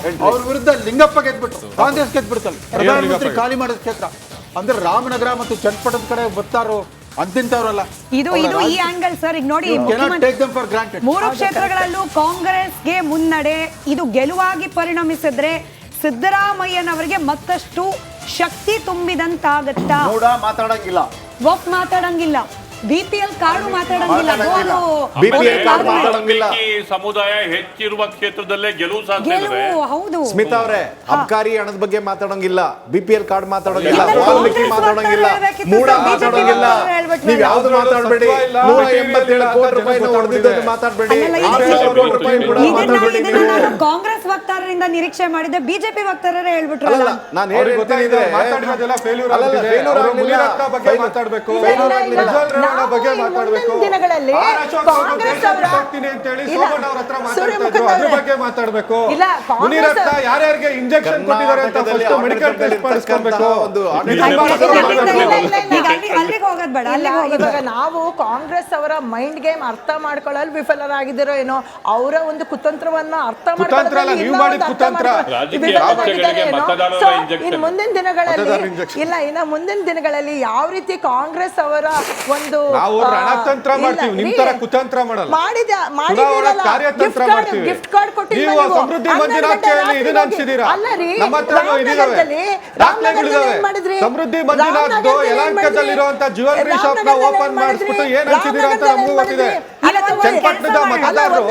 ಆಯ್ತು. ಅವ್ರ ವಿರುದ್ಧ ಲಿಂಗಪ್ಪ ಗೆದ್ಬಿಟ್ಟು ಕಾಂಗ್ರೆಸ್ ಗೆದ್ಬಿಡ್ತಲ್ಲ ಪ್ರಧಾನಮಂತ್ರಿ ಖಾಲಿ ಮಾಡಿದ ಕ್ಷೇತ್ರ ಅಂದ್ರೆ ರಾಮನಗರ ಮತ್ತು ಚನ್ನಪಟ್ಟಣದ ಕಡೆ ಬರ್ತಾರೋ ಅಂತಿಂತವ್ರಲ್ಲ. ಇದು ಈ ಆಂಗಲ್ ಸರ್. ಈಗ ನೋಡಿ, ಮೂರು ಕ್ಷೇತ್ರಗಳಲ್ಲೂ ಕಾಂಗ್ರೆಸ್ಗೆ ಮುನ್ನಡೆ. ಇದು ಗೆಲುವಾಗಿ ಪರಿಣಮಿಸಿದ್ರೆ ಸಿದ್ದರಾಮಯ್ಯನವರಿಗೆ ಮತ್ತಷ್ಟು ಶಕ್ತಿ ತುಂಬಿದಂತಾಗತ್ತಾ? ಮಾತಾಡಂಗಿಲ್ಲ, ವಫ್ ಮಾತಾಡಂಗಿಲ್ಲ, ಬಿಪಿಎಲ್ ಕಾರ್ಡು ಮಾತಾಡಂಗಿಲ್ಲ, ಸಮುದಾಯ ಹೆಚ್ಚಿರುವ ಕ್ಷೇತ್ರದಲ್ಲೇ ಗೆಲುವು ಸಾಧ್ಯ. ಹೌದು ಸ್ಮಿತಾ ಅವರೇ, ಅಬ್ಕಾರಿ ಹಣದ ಬಗ್ಗೆ ಮಾತಾಡಂಗಿಲ್ಲ, ಬಿಪಿಎಲ್ ಕಾರ್ಡ್ ಮಾತಾಡಂಗಿಲ್ಲ, ವಾಲ್ಮೀಕಿ ಮಾತಾಡಂಗಿಲ್ಲ, ಮೂಡ ಮಾತಾಡಂಗಿಲ್ಲ. ನೀವ್ ಯಾವ್ದು ಮಾತಾಡ್ಬೇಡಿ. 187 ಕೋಟಿ ರೂಪಾಯಿ ಹೊಡೆದಿದ್ದು ಮಾತಾಡ್ಬೇಡಿ. ಕಾಂಗ್ರೆಸ್ ವಕ್ತಾರರಿಂದ ನಿರೀಕ್ಷೆ ಮಾಡಿದ್ದೆ, ಬಿಜೆಪಿ ವಕ್ತಾರರೇ ಹೇಳ್ಬಿಟ್ರಲ್ಲ. ನಾನು ಹೇಳ್ತೀನಿ ದಿನಗಳಲ್ಲಿ ಕಾಂಗ್ರೆಸ್ ಯಾರ್ಯಾರಿಗೆ ಇಂಜೆಕ್ಷನ್ ಕೊಟ್ಟಿದ್ದಾರೆ ಅಂತ ಫಸ್ಟ್ ಮೆಡಿಕಲ್ ಟೆಸ್ಟ್ ಮಾಡಿಸ್ಕೊಳ್ಬೇಕು. ಇವಾಗ ನಾವು ಕಾಂಗ್ರೆಸ್ ಅವರ ಮೈಂಡ್ ಗೇಮ್ ಅರ್ಥ ಮಾಡ್ಕೊಳ್ಳಲು ವಿಫಲರಾಗಿದ್ದೀರೋ ಏನೋ, ಅವರ ಒಂದು ಕುತಂತ್ರವನ್ನ ಅರ್ಥ ಮುಂದಿನ ದಿನಗಳಲ್ಲಿ ಯಾವ ರೀತಿ ಕಾಂಗ್ರೆಸ್ ಅವರ ಒಂದು ರಣತಂತ್ರ ಮಾಡ್ತೀವಿ, ನಿಮ್ ತರ ಕುತಂತ್ರ ಮಾಡಲ್ಲ. ಕಾರ್ಯತಂತ್ರ ಮಾಡ್ತೀವಿ. ಗಿಫ್ಟ್ ಕಾರ್ಡ್ ಕೊಟ್ಟಿದ್ದೀವಿ. ಸಮೃದ್ಧಿ ಮಂಜುನಾಥ್ ಇದನ್ನ ಅನ್ಸಿದೀರಾ? ನಮ್ಮ ಹತ್ರ ದಾಖಲೆಗಳಿದಾವೆ. ಸಮೃದ್ಧಿ ಮಂಜುನಾಥ್ ಯಲಹಂಕದಲ್ಲಿರುವಂತ ಜ್ಯುವೆಲರಿ ಶಾಪ್ ನ ಓಪನ್ ಮಾಡಿಸ್ಬಿಟ್ಟು ಏನ್ ಅನ್ಸಿದೀರಾ ಅಂತ ನಮಗೂ ಗೊತ್ತಿದೆ. ಚನ್ನಪಟ್ಟಣದ ಮತದಾರರು,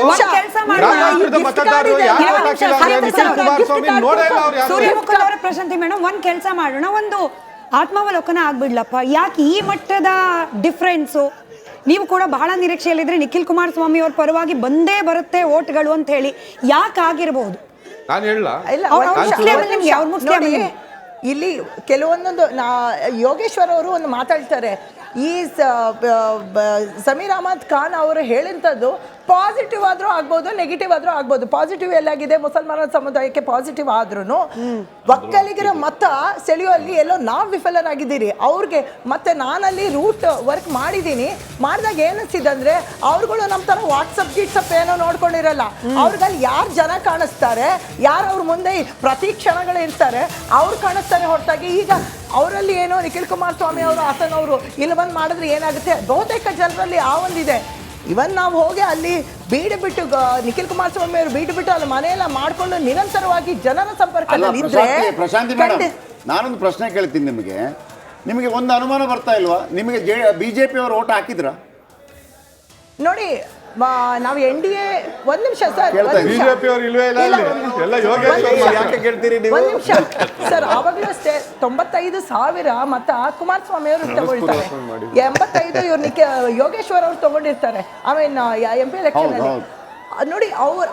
ಗ್ರಾಮಾಂತರದ ಮತದಾರರು ಯಾರು ಹಾಕಿಲ್ಲ ಅಂದ್ರೆ ನಿಖಿಲ್ ಕುಮಾರಸ್ವಾಮಿ ನೋಡೇ ಇಲ್ಲ. ಅವ್ರು ಯಾರು? ಸೂರ್ಯಮುಖ ಅವರ ಪ್ರಶಾಂತಿ ಮೇಡಮ್, ಒಂದ್ ಕೆಲಸ ಮಾಡೋಣ, ಒಂದು ಆತ್ಮಾವಲೋಕನ ಆಗ್ಬಿಡ್ಲಪ್ಪ. ಯಾಕೆ ಈ ಮಟ್ಟದ ಡಿಫ್ರೆನ್ಸು? ನೀವು ಕೂಡ ಬಹಳ ನಿರೀಕ್ಷೆಯಲ್ಲಿದ್ರೆ ನಿಖಿಲ್ ಕುಮಾರಸ್ವಾಮಿ ಅವ್ರ ಪರವಾಗಿ ಬಂದೇ ಬರುತ್ತೆ ಓಟ್ಗಳು ಅಂತ ಹೇಳಿ, ಯಾಕೆ ಆಗಿರಬಹುದು? ನಾನು ಹೇಳ ಇಲ್ಲಿ ಕೆಲವೊಂದೊಂದು ಯೋಗೇಶ್ವರ್ ಅವರು ಒಂದು ಮಾತಾಡ್ತಾರೆ. ಈ ಸಮೀರ್ ಅಹಮದ್ ಖಾನ್ ಅವರು ಹೇಳಿಂಥದ್ದು ಪಾಸಿಟಿವ್ ಆದ್ರೂ ಆಗ್ಬೋದು, ನೆಗೆಟಿವ್ ಆದ್ರೂ ಆಗ್ಬೋದು. ಪಾಸಿಟಿವ್ ಎಲ್ಲಾಗಿದೆ, ಮುಸಲ್ಮಾನ ಸಮುದಾಯಕ್ಕೆ ಪಾಸಿಟಿವ್ ಆದ್ರೂ ಒಕ್ಕಲಿಗರ ಮತ ಸೆಳೆಯುವಲ್ಲಿ ಎಲ್ಲೋ ನಾವು ವಿಫಲರಾಗಿದ್ದೀರಿ. ಅವ್ರಿಗೆ ಮತ್ತೆ ನಾನಲ್ಲಿ ರೂಟ್ ವರ್ಕ್ ಮಾಡಿದ್ದೀನಿ. ಮಾಡಿದಾಗ ಏನಿಸಿದಂದ್ರೆ ಅವ್ರುಗಳು ನಮ್ಮ ಥರ ವಾಟ್ಸಪ್ ಗಿಟ್ಸಪ್ ಏನೋ ನೋಡ್ಕೊಂಡಿರಲ್ಲ. ಅವ್ರಿಗಲ್ಲಿ ಯಾರು ಜನ ಕಾಣಿಸ್ತಾರೆ, ಯಾರು ಅವ್ರ ಮುಂದೆ ಪ್ರತಿ ಕ್ಷಣಗಳು ಇರ್ತಾರೆ, ಅವ್ರು ಕಾಣಿಸ್ತಾರೆ ಹೊರತಾಗಿ ಈಗ ಅವರಲ್ಲಿ ಏನೋ ನಿಖಿಲ್ ಕುಮಾರಸ್ವಾಮಿ ಅವರು ಹಾಸನ್ ಅವರು ಇಲ್ಲಿ ಬಂದು ಮಾಡಿದ್ರೆ ಏನಾಗುತ್ತೆ, ಬಹುತೇಕ ಜನರಲ್ಲಿ ಆ ಒಂದಿದೆ. ಇವನ್ ನಾವು ಹೋಗಿ ಅಲ್ಲಿ ಬೀಡು ಬಿಟ್ಟು ನಿಖಿಲ್ ಕುಮಾರಸ್ವಾಮಿ ಅವರು ಬೀಡು ಬಿಟ್ಟು ಅಲ್ಲಿ ಮನೆಯೆಲ್ಲ ಮಾಡ್ಕೊಂಡು ನಿರಂತರವಾಗಿ ಜನರ ಸಂಪರ್ಕದಲ್ಲಿ ಇದ್ರೆ. ಪ್ರಶಾಂತಿ ಮೇಡಮ್, ನಾನೊಂದು ಪ್ರಶ್ನೆ ಕೇಳ್ತೀನಿ ನಿಮಗೆ. ನಿಮಗೆ ಒಂದು ಅನುಮಾನ ಬರ್ತಾ ಇಲ್ವಾ? ನಿಮಗೆ ಬಿಜೆಪಿ ಅವರು ಓಟ್ ಹಾಕಿದ್ರ? ನೋಡಿ, ನಾವು NDA ಒಂದ್ ನಿಮಿಷ ಸರ್, ಬಿಜೆಪಿ ಅವರು ಇಲ್ವೇ ಇಲ್ಲ, ಎಲ್ಲ ಯೋಗೇಶ್ವರ್. ಯಾಕೆ ಕೇಳ್ತೀರಿ ನೀವು? ಒಂದ್ ನಿಮಿಷ ಸರ್, ಆವಾಗಲೂ ಅಷ್ಟೇ 95,000 ಮತ ಕುಮಾರಸ್ವಾಮಿ ಅವರು ತಗೊಳ್ತಾರೆ, 85 ಇವ್ರು ಯೋಗೇಶ್ವರ್ ಅವ್ರು ತಗೊಂಡಿರ್ತಾರೆ. ಆಮೇಲೆ MP ಎಲೆಕ್ಷನ್ ಅಲ್ಲಿ ನೋಡಿ,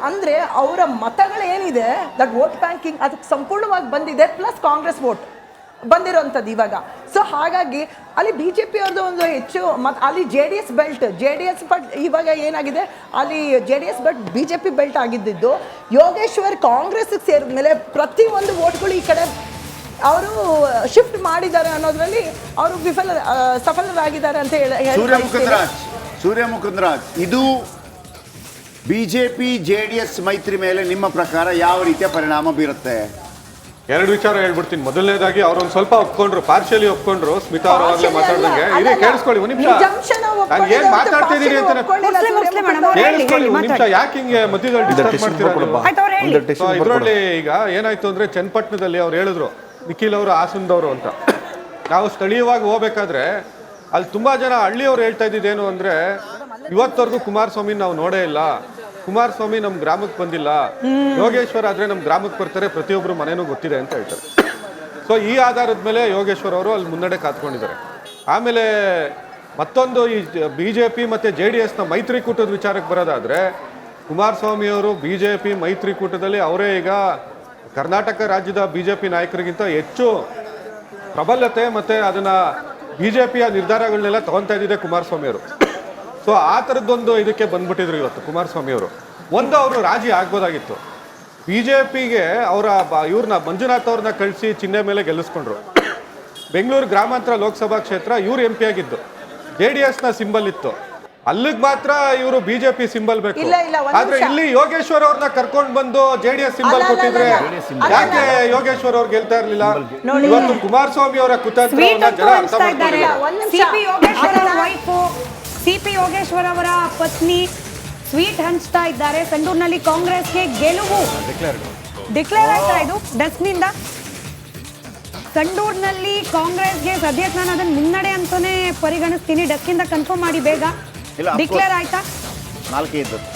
ಅಂದ್ರೆ ಅವರ ಮತಗಳೇನಿದೆ ದಟ್ ವೋಟ್ ಬ್ಯಾಂಕಿಂಗ್ ಅದಕ್ಕೆ ಸಂಪೂರ್ಣವಾಗಿ ಬಂದಿದೆ, ಪ್ಲಸ್ ಕಾಂಗ್ರೆಸ್ ವೋಟ್ ಬಂದಿರೋಂಥದ್ದು ಇವಾಗ. ಸೊ ಹಾಗಾಗಿ ಅಲ್ಲಿ BJP ಅವ್ರದ್ದು ಒಂದು ಹೆಚ್ಚು ಅಲ್ಲಿ JDS ಬೆಲ್ಟ್, JDS ಬಟ್ ಇವಾಗ ಏನಾಗಿದೆ ಅಲ್ಲಿ JDS ಬಟ್ BJP ಬೆಲ್ಟ್ ಆಗಿದ್ದು. ಯೋಗೇಶ್ವರ್ ಕಾಂಗ್ರೆಸ್ಗೆ ಸೇರಿದ ಮೇಲೆ ಪ್ರತಿಯೊಂದು ವೋಟ್ಗಳು ಈ ಕಡೆ ಅವರು ಶಿಫ್ಟ್ ಮಾಡಿದ್ದಾರೆ ಅನ್ನೋದ್ರಲ್ಲಿ ಅವರು ಸಫಲರಾಗಿದ್ದಾರೆ ಅಂತ ಹೇಳಿ. ಸೂರ್ಯಮುಖರಾಜ್, ಇದು BJP JDS ಮೈತ್ರಿ ಮೇಲೆ ನಿಮ್ಮ ಪ್ರಕಾರ ಯಾವ ರೀತಿಯ ಪರಿಣಾಮ ಬೀರುತ್ತೆ? ಎರಡು ವಿಚಾರ ಹೇಳ್ಬಿಡ್ತೀನಿ. ಮೊದಲನೇದಾಗಿ ಅವ್ರೊಂದು ಸ್ವಲ್ಪ ಒಪ್ಕೊಂಡ್ರು, ಪಾರ್ಶಿಯಲಿ ಒಪ್ಕೊಂಡ್ರು. ಸ್ಮಿತಾ ಅವರು ಆಗ್ಲೇ ಮಾತಾಡ್ದಂಗೆ ಇಲ್ಲಿ ಕೇಳಿಸ್ಕೊಳ್ಳಿ ಒಂದು ನಿಮಿಷ, ನಾನು ಏನ್ ಮಾತಾಡ್ತಿದ್ದೀನಿ ಅಂತ ಕೇಳಿಸ್ಕೊಳ್ಳಿ ಒಂದು ನಿಮಿಷ. ಯಾಕೆ ಹಿಂಗೆ ಮಧ್ಯದಲ್ಲಿ ಡಿಸ್ಟರ್ಬ್ ಮಾಡ್ತೀರಾ? ಇದರಲ್ಲಿ ಈಗ ಏನಾಯ್ತು ಅಂದ್ರೆ, ಚನ್ನಪಟ್ಟಣದಲ್ಲಿ ಅವ್ರು ಹೇಳಿದ್ರು ನಿಖಿಲ್ ಅವರು ಹಾಸನದವರು ಅಂತ. ನಾವು ಸ್ಥಳೀಯವಾಗಿ ಹೋಗ್ಬೇಕಾದ್ರೆ ಅಲ್ಲಿ ತುಂಬಾ ಜನ ಹಳ್ಳಿಯವ್ರು ಹೇಳ್ತಾ ಇದ್ದಿದ್ದೇನು ಅಂದ್ರೆ, ಇವತ್ತವರೆಗೂ ಕುಮಾರಸ್ವಾಮಿ ನಾವು ನೋಡೇ ಇಲ್ಲ, ಕುಮಾರಸ್ವಾಮಿ ನಮ್ಮ ಗ್ರಾಮಕ್ಕೆ ಬಂದಿಲ್ಲ, ಯೋಗೇಶ್ವರ್ ಆದ್ರೆ ನಮ್ಮ ಗ್ರಾಮಕ್ಕೆ ಬರ್ತಾರೆ, ಪ್ರತಿಯೊಬ್ಬರು ಮನೇನೂ ಗೊತ್ತಿದೆ ಅಂತ ಹೇಳ್ತಾರೆ. ಸೊ ಈ ಆಧಾರದ ಮೇಲೆ ಯೋಗೇಶ್ವರ್ ಅವರು ಅಲ್ಲಿ ಮುನ್ನಡೆ ಕಾತ್ಕೊಂಡಿದ್ದಾರೆ. ಆಮೇಲೆ ಮತ್ತೊಂದು, ಈ BJP ಮತ್ತು JDSನ ಮೈತ್ರಿಕೂಟದ ವಿಚಾರಕ್ಕೆ ಬರೋದಾದ್ರೆ, ಕುಮಾರಸ್ವಾಮಿ ಅವರು BJP ಮೈತ್ರಿಕೂಟದಲ್ಲಿ ಅವರೇ ಈಗ ಕರ್ನಾಟಕ ರಾಜ್ಯದ BJP ನಾಯಕರಿಗಿಂತ ಹೆಚ್ಚು ಪ್ರಬಲತೆ ಮತ್ತು ಅದನ್ನು BJPಯ ನಿರ್ಧಾರಗಳನ್ನೆಲ್ಲ ತಗೊತಾ ಇದ್ದಿದೆ ಕುಮಾರಸ್ವಾಮಿ ಅವರು. ಸೊ ಆ ಥರದ್ದೊಂದು ಇದಕ್ಕೆ ಬಂದ್ಬಿಟ್ಟಿದ್ರು ಇವತ್ತು ಕುಮಾರಸ್ವಾಮಿ ಅವರು. ಅವರು ರಾಜಿ ಆಗ್ಬೋದಾಗಿತ್ತು. BJPಗೆ ಇವ್ರನ್ನ ಮಂಜುನಾಥ್ ಅವ್ರನ್ನ ಕಳಿಸಿ ಚಿಹ್ನೆ ಮೇಲೆ ಗೆಲ್ಲಿಸ್ಕೊಂಡ್ರು. ಬೆಂಗಳೂರು ಗ್ರಾಮಾಂತರ ಲೋಕಸಭಾ ಕ್ಷೇತ್ರ ಇವ್ರು MP ಆಗಿದ್ದು, JDSನ ಸಿಂಬಲ್ ಇತ್ತು. ಅಲ್ಲಿಗ್ ಮಾತ್ರ ಇವರು ಬಿಜೆಪಿ ಸಿಂಬಲ್ ಬೇಕು. ಇಲ್ಲ, ಒಂದ್ ಆದ್ರೆ ನಿಮಿಷ. ಇಲ್ಲಿ ಯೋಗೇಶ್ವರ್ ಅವ್ರನ್ನ ಕರ್ಕೊಂಡ್ ಬಂದು ಜೆಡಿಎಸ್ ಸಿಂಬಲ್ ಅಲ್ಲ, ಕೊಟ್ಟಿದ್ರೆ ಅಲ್ಲ. ಯಾಕೆ ಯೋಗೇಶ್ವರ್ ಅವ್ರು ಗೆಲ್ತಾ ಇರ್ಲಿಲ್ಲ? ನೋಡಿ. ಇವತ್ತು ಕುಮಾರಸ್ವಾಮಿ ಅವರ ಕುತಂತ್ರವನ್ನ ಜನ ಅರ್ಥ ಮಾಡ್ಕೊಂಡಿದ್ದಾರೆ. ಒಂದ್ ನಿಮಿಷ. ಸಿಪಿ ಯೋಗೇಶ್ವರ ಅವರ ವೈಫು, ಸಿಪಿ ಯೋಗೇಶ್ವರ್ ಅವರ ಪತ್ನಿ ಸ್ವೀಟ್ ಹಂಚ್ತಾ ಇದ್ದಾರೆ. ಸಂಡೂರಿನಲ್ಲಿ ಕಾಂಗ್ರೆಸ್ಗೆ ಗೆಲುವು ಡಿಕ್ಲೇರ್ ಆಯ್ತಾ ಇದು ಡಸ್ನಿಂದ? ಸಂಡೂರಿನಲ್ಲಿ ಕಾಂಗ್ರೆಸ್ಗೆ ಸದ್ಯಕ್ಕೆ ನಾನು ಅದನ್ನ ಮುನ್ನಡೆ ಅಂತಾನೆ ಪರಿಗಣಿಸ್ತೀನಿ. ಡಸ್ಕಿಂದ ಕನ್ಫರ್ಮ್ ಮಾಡಿ ಬೇಗ. ಇಲ್ಲ, of ಡಿಕ್ಲೇರ್ course. ಆಯ್ತಾ? 4 ಇದ್ದದ್ದು.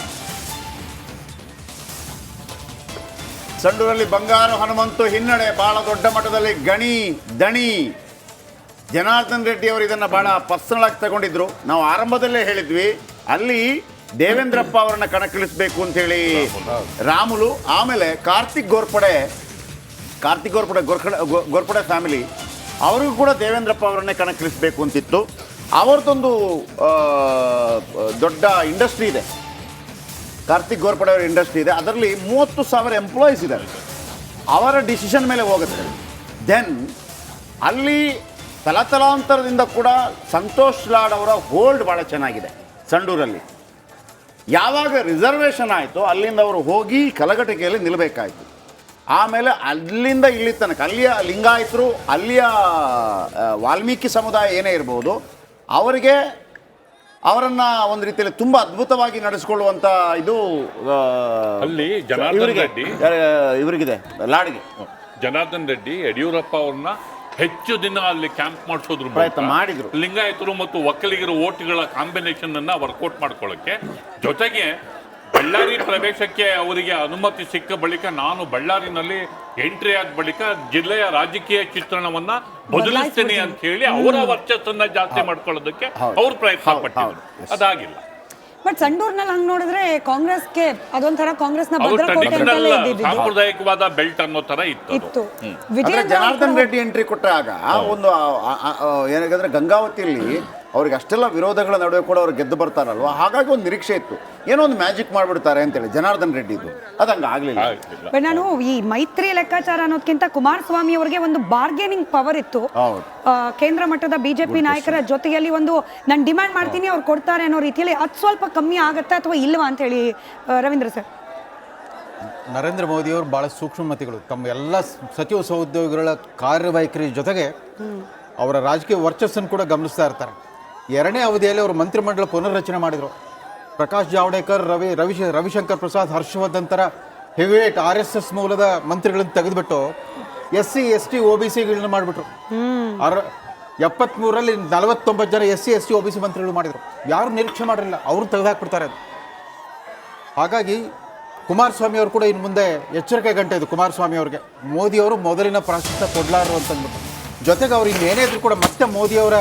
ಸಂಡೂರಲ್ಲಿ ಬಂಗಾರು ಹನುಮಂತು ಹಿನ್ನಡೆ, ಬಹಳ ದೊಡ್ಡ ಮಟ್ಟದಲ್ಲಿ ದಣಿ ಜನಾರ್ದನ್ ರೆಡ್ಡಿ ಅವರು ಇದನ್ನು ಬಹಳ ಪರ್ಸನಲ್ ಆಗಿ ತಗೊಂಡಿದ್ರು. ನಾವು ಆರಂಭದಲ್ಲೇ ಹೇಳಿದ್ವಿ ಅಲ್ಲಿ ದೇವೇಂದ್ರಪ್ಪ ಅವರನ್ನ ಕಣಕ್ಕಿಳಿಸ್ಬೇಕು ಅಂತ ಹೇಳಿ ರಾಮುಲು, ಆಮೇಲೆ ಕಾರ್ತಿಕ್ ಗೋರ್ಪಡೆ ಫ್ಯಾಮಿಲಿ ಅವ್ರಿಗೂ ಕೂಡ ದೇವೇಂದ್ರಪ್ಪ ಅವರನ್ನೇ ಕಣಕ್ಕಿಳಿಸ್ಬೇಕು ಅಂತಿತ್ತು. ಅವ್ರದ್ದೊಂದು ದೊಡ್ಡ ಇಂಡಸ್ಟ್ರಿ ಇದೆ, ಕಾರ್ತಿಕ್ ಗೋರ್ಪಡೆ ಅವರ ಇಂಡಸ್ಟ್ರಿ ಇದೆ, ಅದರಲ್ಲಿ 30,000 ಎಂಪ್ಲಾಯೀಸ್ ಇದ್ದಾರೆ. ಅವರ ಡಿಸಿಷನ್ ಮೇಲೆ ಹೋಗುತ್ತೆ. ದೆನ್ ಅಲ್ಲಿ ತಲಾಂತರದಿಂದ ಕೂಡ ಸಂತೋಷ್ ಲಾಡ್ ಅವರ ಹೋಲ್ಡ್ ಭಾಳ ಚೆನ್ನಾಗಿದೆ ಸಂಡೂರಲ್ಲಿ. ಯಾವಾಗ ರಿಸರ್ವೇಷನ್ ಆಯಿತು ಅಲ್ಲಿಂದ ಅವರು ಹೋಗಿ ಕಲಘಟಗಿಯಲ್ಲಿ ನಿಲ್ಲಬೇಕಾಯಿತು. ಆಮೇಲೆ ಅಲ್ಲಿಂದ ಇಲ್ಲಿ ತನಕ ಅಲ್ಲಿಯ ಲಿಂಗಾಯತರು, ಅಲ್ಲಿಯ ವಾಲ್ಮೀಕಿ ಸಮುದಾಯ ಏನೇ ಇರ್ಬೋದು, ಅವರನ್ನು ಒಂದು ರೀತಿಯಲ್ಲಿ ತುಂಬ ಅದ್ಭುತವಾಗಿ ನಡೆಸಿಕೊಳ್ಳುವಂಥ ಇದು ಅಲ್ಲಿ ಜನಾರ್ದನ್ ರೆಡ್ಡಿ ಇವರಿಗಿದೆ ಲಾಡ್ಗೆ. ಜನಾರ್ದನ್ ರೆಡ್ಡಿ ಯಡಿಯೂರಪ್ಪ ಅವ್ರನ್ನ ಹೆಚ್ಚು ದಿನ ಅಲ್ಲಿ ಕ್ಯಾಂಪ್ ಮಾಡಿಸೋದ್ರ ಪ್ರಯತ್ನ ಮಾಡಿದ್ರು. ಲಿಂಗಾಯತರು ಮತ್ತು ಒಕ್ಕಲಿಗರ ಓಟ್ಗಳ ಕಾಂಬಿನೇಷನ್ ಅನ್ನ ವರ್ಕೌಟ್ ಮಾಡ್ಕೊಳ್ಳೋಕೆ, ಜೊತೆಗೆ ಬಳ್ಳಾರಿ ಪ್ರವೇಶಕ್ಕೆ ಅವರಿಗೆ ಅನುಮತಿ ಸಿಕ್ಕ ಬಳಿಕ ನಾನು ಬಳ್ಳಾರಿನಲ್ಲಿ ಎಂಟ್ರಿ ಆದ ಬಳಿಕ ಜಿಲ್ಲೆಯ ರಾಜಕೀಯ ಚಿತ್ರಣವನ್ನ ಬದಲಿಸ್ತೀನಿ ಅಂತ ಹೇಳಿ ಅವರ ವರ್ಚಸ್ಸನ್ನ ಜಾಸ್ತಿ ಮಾಡ್ಕೊಳ್ಳೋದಕ್ಕೆ ಅವ್ರು ಪ್ರಯತ್ನ ಪಟ್ಟಿದ್ರು. ಅದಾಗಿಲ್ಲ. ಬಟ್ ಸಂಡೂರ್ನಲ್ಲಿ ಹಂಗ್ ನೋಡಿದ್ರೆ ಕಾಂಗ್ರೆಸ್ಗೆ ಅದೊಂಥರ ಕಾಂಗ್ರೆಸ್ನ ಅವ್ರು ಭದ್ರಕೋಟೆ ಟ್ರೆಡಿಷನಲ್ ಅಂತಲೇ ಇದ್ದಿದ್ದು ಸಾಂಪ್ರದಾಯಿಕವಾದ ಬೆಲ್ಟ್ ಅನ್ನೋ ತರ ಇತ್ತು. ಇತ್ತು. ಅಂದ್ರೆ ವಿಜಯೇಂದ್ರ ಜನಾರ್ದನ್ ರೆಡ್ಡಿ ಎಂಟ್ರಿ ಕೊಟ್ಟಾಗ ಒಂದು ಏನಾಗಂದ್ರೆ ಗಂಗಾವತಿಯಲ್ಲಿ ಅವ್ರಿಗೆ ಅಷ್ಟೆಲ್ಲ ವಿರೋಧಗಳ ನಡುವೆ ಕೂಡ ಅವ್ರು ಗೆದ್ದು ಬರ್ತಾರಲ್ವ, ಹಾಗಾಗಿ ಒಂದು ನಿರೀಕ್ಷೆ ಇತ್ತು ಏನೋ ಒಂದು ಮ್ಯಾಜಿಕ್ ಮಾಡಿಬಿಡ್ತಾರೆ ಅಂತೇಳಿ ಜನಾರ್ದನ್ ರೆಡ್ಡಿದು. ಅದು ಹಂಗೆ ಆಗಲಿಲ್ಲ. ಬಟ್ ನಾನು ಈ ಮೈತ್ರಿ ಲೆಕ್ಕಾಚಾರ ಅನ್ನೋದಕ್ಕಿಂತ ಕುಮಾರಸ್ವಾಮಿ ಅವರಿಗೆ ಒಂದು ಬಾರ್ಗೇನಿಂಗ್ ಪವರ್ ಇತ್ತು. ಕೇಂದ್ರ ಮಟ್ಟದ ಬಿಜೆಪಿ ನಾಯಕರ ಜೊತೆಯಲ್ಲಿ ಒಂದು ನಾನು ಡಿಮ್ಯಾಂಡ್ ಮಾಡ್ತೀನಿ ಅವ್ರು ಕೊಡ್ತಾರೆ ಅನ್ನೋ ರೀತಿಯಲ್ಲಿ ಅದು ಸ್ವಲ್ಪ ಕಮ್ಮಿ ಆಗತ್ತಾ ಅಥವಾ ಇಲ್ವಾ ಅಂತ ಹೇಳಿ ರವೀಂದ್ರ ಸರ್. ನರೇಂದ್ರ ಮೋದಿಯವರು ಭಾಳ ಸೂಕ್ಷ್ಮಮತಿಗಳು. ತಮ್ಮ ಎಲ್ಲ ಸಚಿವ ಸಹೋದ್ಯೋಗಿಗಳ ಕಾರ್ಯವೈಖರಿ ಜೊತೆಗೆ ಅವರ ರಾಜಕೀಯ ವರ್ಚಸ್ಸನ್ನು ಕೂಡ ಗಮನಿಸ್ತಾ ಇರ್ತಾರೆ. 2ನೇ ಅವಧಿಯಲ್ಲಿ ಅವರು ಮಂತ್ರಿಮಂಡಲ ಪುನರ್ರಚನೆ ಮಾಡಿದರು. ಪ್ರಕಾಶ್ ಜಾವಡೇಕರ್, ರವಿಶಂಕರ್ ಪ್ರಸಾದ್, ಹರ್ಷವರ್ಧನ್ ಥರ ಹೆವಿವೇಟ್ RSS ಮೂಲದ ಮಂತ್ರಿಗಳನ್ನು ತೆಗೆದುಬಿಟ್ಟು SC ST OBCಗಳನ್ನ ಮಾಡಿಬಿಟ್ರು. 73ರಲ್ಲಿ 49 ಜನ SC ST OBC ಮಂತ್ರಿಗಳು ಮಾಡಿದರು. ಯಾರು ನಿರೀಕ್ಷೆ ಮಾಡಿರಲಿಲ್ಲ, ಅವ್ರನ್ನ ತೆಗೆದುಹಾಕ್ಬಿಡ್ತಾರೆ ಅದು. ಹಾಗಾಗಿ ಕುಮಾರಸ್ವಾಮಿ ಅವರು ಕೂಡ ಇನ್ನು ಮುಂದೆ ಎಚ್ಚರಿಕೆ ಗಂಟೆ ಇದು ಕುಮಾರಸ್ವಾಮಿ ಅವ್ರಿಗೆ. ಮೋದಿಯವರು ಮೊದಲಿನ ಪ್ರಾಶಸ್ತ್ಯ ಕೊಡಲಾರು ಅಂತಂದ್ಬಿಟ್ಟು, ಜೊತೆಗೆ ಅವ್ರು ಇನ್ನೇನೇ ಇದ್ರು ಕೂಡ ಮತ್ತೆ ಮೋದಿಯವರ